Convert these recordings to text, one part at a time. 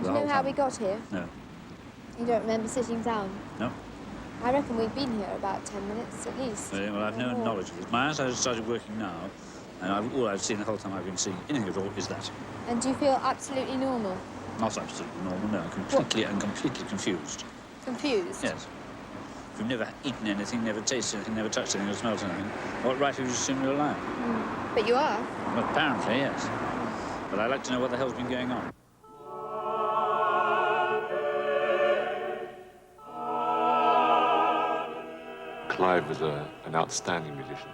Do you know how we got here? No. You don't remember sitting down? No. I reckon we've been here about 10 minutes at least. Well, I've no knowledge of it. My eyes have started working now, and all I've seen the whole time I've been seeing anything at all is that. And do you feel absolutely normal? Not absolutely normal, no. Completely confused. Confused? Yes. If you've never eaten anything, never tasted anything, never touched anything, or smelled anything, what right have you to assume you're alive? But you are? Well, apparently, yes. But I'd like to know what the hell's been going on. Clive was an outstanding musician.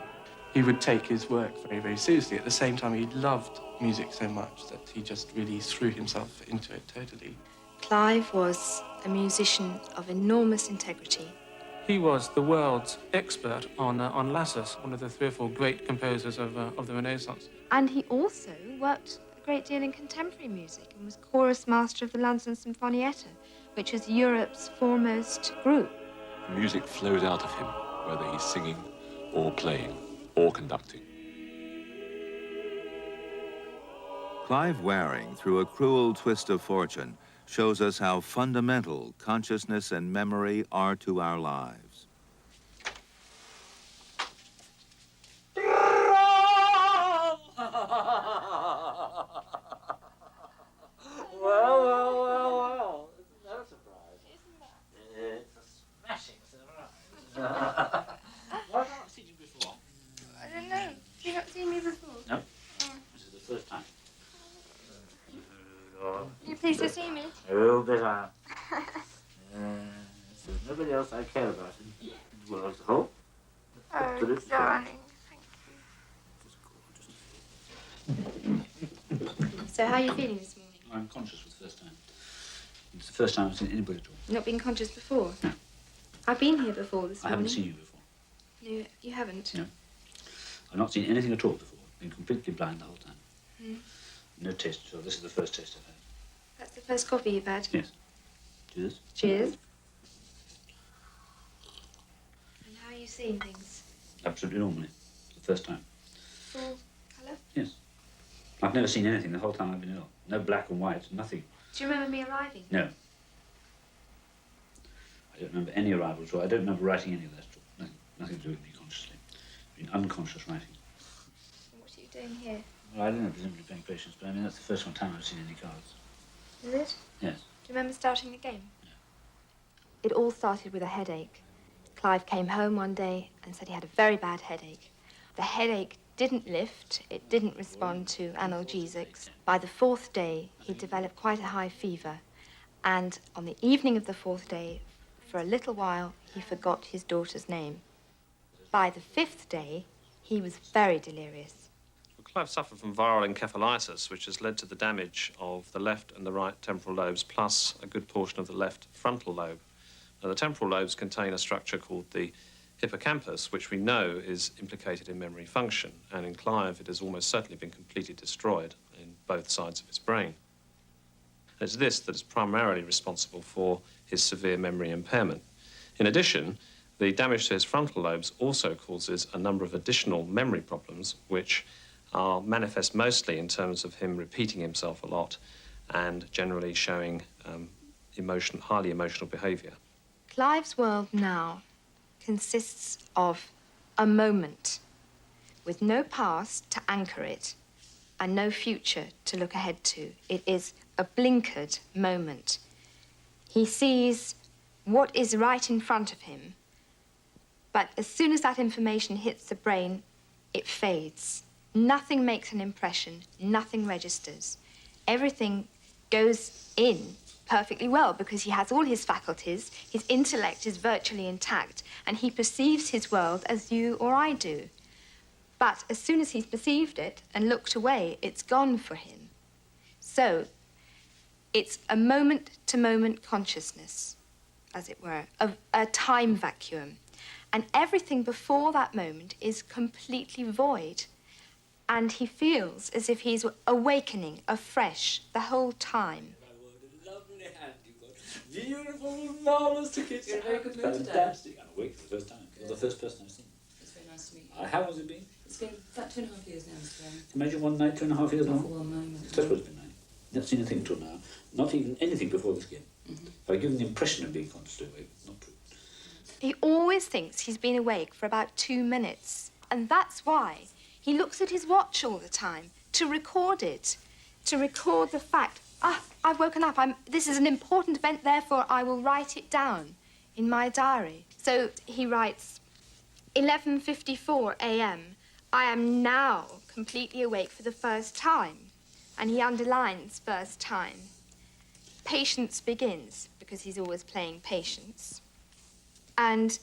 He would take his work very, very seriously. At the same time, he loved music so much that he just really threw himself into it totally. Clive was a musician of enormous integrity. He was the world's expert on lassos, one of the 3 or 4 great composers of the Renaissance. And he also worked a great deal in contemporary music and was chorus master of the London Sinfonietta, which was Europe's foremost group. Music flows out of him, whether he's singing or playing or conducting. Clive Waring, through a cruel twist of fortune, shows us how fundamental consciousness and memory are to our lives. Well. Isn't that a surprise? It's a smashing surprise. Why have I not seen you before? I don't know. Have you not seen me before? No. This is the first time. Are you pleased to see me? Oh, bet I am. There's nobody else I care about in the world as a whole. Oh, darling. So how are you feeling this morning? I'm conscious for the first time. It's the first time I've seen anybody at all. Not been conscious before? No. I've been here before this I morning. haven't seen you before. No, you haven't? No. I've not seen anything at all before. Been completely blind the whole time. No taste at all. This is the first taste I've had. That's the first coffee you've had? Yes. Cheers. Cheers. And how are you seeing things? Absolutely normally. The first time. Full colour? Yes. I've never seen anything the whole time I've been ill. No black and white, nothing. Do you remember me arriving? No. I don't remember any arrival at all. I don't remember writing any of that at all. Nothing to do with me consciously. It's been unconscious writing. What are you doing here? Well, I don't know, presumably playing patience, but I mean, that's the first time I've seen any cards. Is it? Yes. Do you remember starting the game? Yeah. It all started with a headache. Clive came home one day and said he had a very bad headache. The headache didn't lift, it didn't respond to analgesics. By the 4th day, he developed quite a high fever. And on the evening of the 4th day, for a little while, he forgot his daughter's name. By the 5th day, he was very delirious. Clive suffered from viral encephalitis, which has led to the damage of the left and the right temporal lobes, plus a good portion of the left frontal lobe. Now, the temporal lobes contain a structure called the hippocampus, which we know is implicated in memory function, and in Clive it has almost certainly been completely destroyed in both sides of his brain. It's this that is primarily responsible for his severe memory impairment. In addition, the damage to his frontal lobes also causes a number of additional memory problems, which are manifest mostly in terms of him repeating himself a lot and generally showing highly emotional behaviour. Clive's world now consists of a moment with no past to anchor it and no future to look ahead to. It is a blinkered moment. He sees what is right in front of him, but as soon as that information hits the brain, it fades. Nothing makes an impression, nothing registers. Everything goes in perfectly well because he has all his faculties, his intellect is virtually intact, and he perceives his world as you or I do. But as soon as he's perceived it and looked away, it's gone for him. So it's a moment-to-moment consciousness, as it were, of a time vacuum. And everything before that moment is completely void. And he feels as if he's awakening afresh the whole time. What a lovely hand you've got. Beautiful, marvellous tickets. You're in a very good mood today. Fantastic. I'm awake for the first time. You're the first person I've seen. It's very nice to meet you. How has it been? It's been about 2.5 years now, Mr. Brown. Imagine one night, 2.5 years long. For one moment. That's what it's been like. Not seen anything until now. Not even anything before this game. I've given the impression of being consciously awake. Not true. He always thinks he's been awake for about 2 minutes. And that's why he looks at his watch all the time to record it, to record the fact, I've woken up, this is an important event, therefore I will write it down in my diary. So he writes, 11:54 a.m. I am now completely awake for the first time. And he underlines first time. Patience begins, because he's always playing patience. And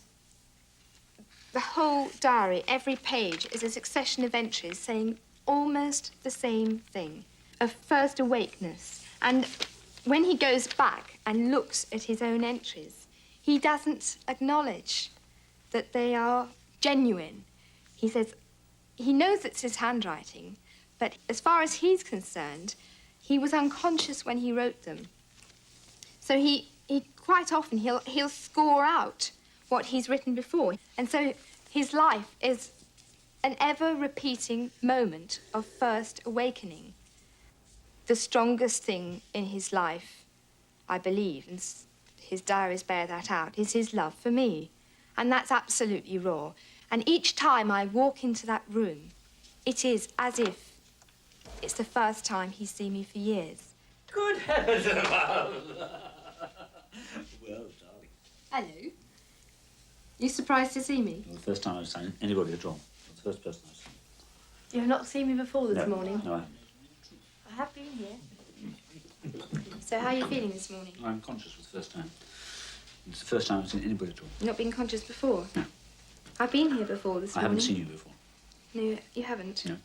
the whole diary, every page, is a succession of entries saying almost the same thing, of first awakeness. And when he goes back and looks at his own entries, he doesn't acknowledge that they are genuine. He says he knows it's his handwriting, but as far as he's concerned, he was unconscious when he wrote them. So he quite often, he'll score out what he's written before. And so his life is an ever-repeating moment of first awakening. The strongest thing in his life, I believe, and his diaries bear that out, is his love for me. And that's absolutely raw. And each time I walk into that room, it is as if it's the first time he's seen me for years. Good heavens above! Well, darling. Hello. You surprised to see me? Well, the first time I've seen anybody at all. The first person I've seen. You have not seen me before this morning? No, I haven't. I have been here. So how are you feeling this morning? I'm conscious for the first time. It's the first time I've seen anybody at all. Not been conscious before? No. I've been here before this I morning. haven't seen you before. No, you haven't? No.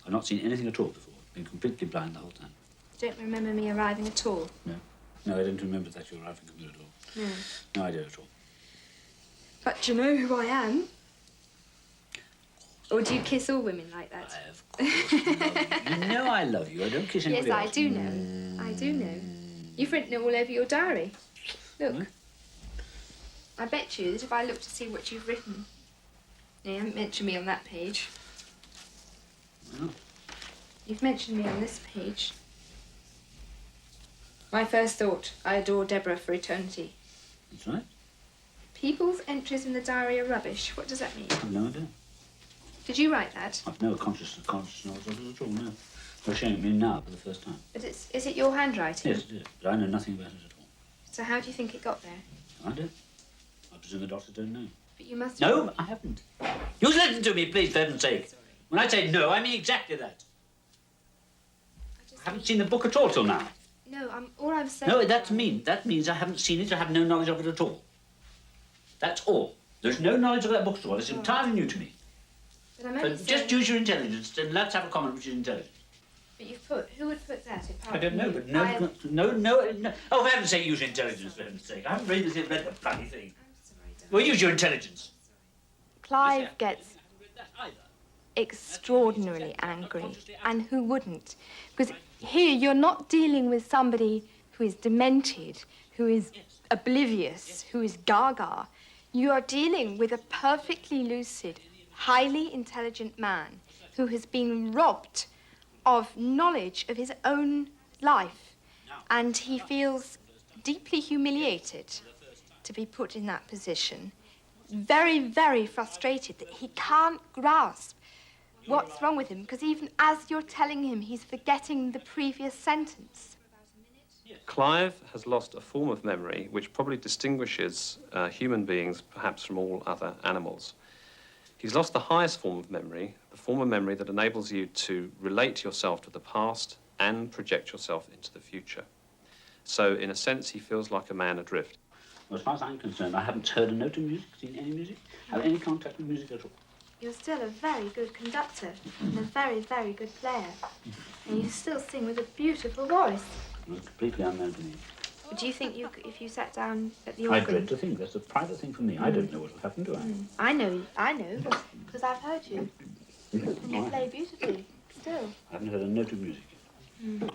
I've not seen anything at all before. Been completely blind the whole time. Don't remember me arriving at all? No. No, I don't remember that you were arriving at all. No. No idea at all. But do you know who I am? Or do you kiss all women like that? I, of course, love you. You know I love you. I don't kiss anybody Yes, else. I do know. I do know. You've written it all over your diary. Look. Hmm? I bet you that if I look to see what you've written... No, you haven't mentioned me on that page. No. You've mentioned me on this page. My first thought, I adore Deborah for eternity. That's right. People's entries in the diary are rubbish. What does that mean? I've no idea. Did you write that? I've no conscious knowledge of it at all, no. You're showing it me now for the first time. But is it your handwriting? Yes, it is. But I know nothing about it at all. So how do you think it got there? I don't. I presume the doctors don't know. But you must... No, I haven't. You listen to me, please, for heaven's sake. When I say no, I mean exactly that. I haven't seen the book at all till now. No, all I'm saying... No, that means I haven't seen it, I have no knowledge of it at all. That's all. There's no knowledge of that book at all. It's entirely new to me. But I'm only But saying... just use your intelligence, and let's have a comment which is intelligent. But you've put... Who would put that apart I don't know, from but you? no. Oh, for heaven's sake, use your intelligence, for heaven's sake. I haven't read the bloody thing. I'm sorry, darling. Well, use your intelligence. Clive gets I haven't read that either. extraordinarily angry. And who wouldn't? Because here you're not dealing with somebody who is demented, who is oblivious, who is gaga. You are dealing with a perfectly lucid, highly intelligent man who has been robbed of knowledge of his own life. And he feels deeply humiliated to be put in that position. Very, very frustrated that he can't grasp what's wrong with him, because even as you're telling him, he's forgetting the previous sentence. Clive has lost a form of memory which probably distinguishes human beings perhaps from all other animals. He's lost the highest form of memory, the form of memory that enables you to relate yourself to the past and project yourself into the future. So, in a sense, he feels like a man adrift. Well, as far as I'm concerned, I haven't heard a note of music, seen any music, have any contact with music at all. You're still a very good conductor and a very, very good player. And you still sing with a beautiful voice. It's completely unknown to me. But do you think if you sat down at the I organ... dread to think. That's a private thing for me. I don't know what will happen, do I? I know, because I've heard you. And you play beautifully, still. I haven't heard a note of music yet.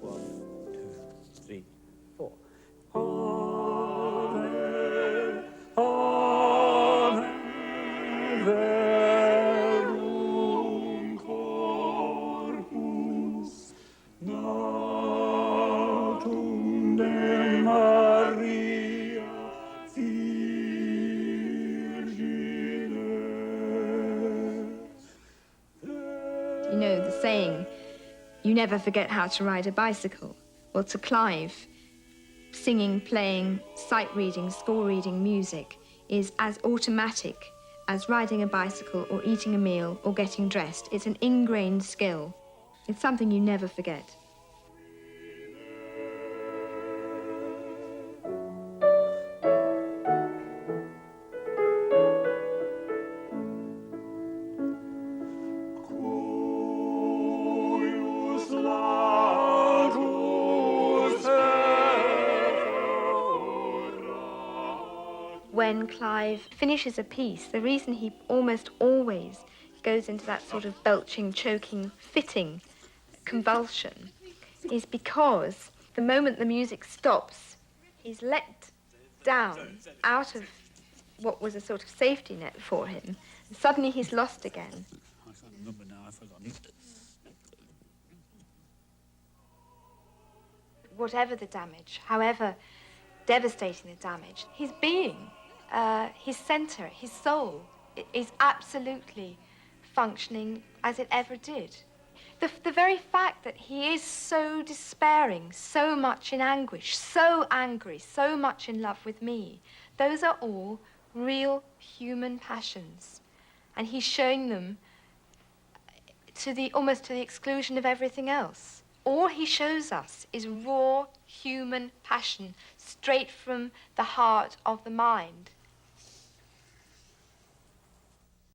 1, 2, 3, 4. No. You never forget how to ride a bicycle. Well, to Clive, singing, playing, sight reading, score reading music is as automatic as riding a bicycle or eating a meal or getting dressed. It's an ingrained skill. It's something you never forget. When Clive finishes a piece, the reason he almost always goes into that sort of belching, choking, fitting convulsion is because the moment the music stops, he's let down out of what was a sort of safety net for him, and suddenly he's lost again. I can't remember now, I've forgotten. Whatever the damage, however devastating the damage, his being, his centre, his soul, is absolutely functioning as it ever did. The very fact that he is so despairing, so much in anguish, so angry, so much in love with me, those are all real human passions. And he's showing them almost to the exclusion of everything else. All he shows us is raw human passion, straight from the heart of the mind.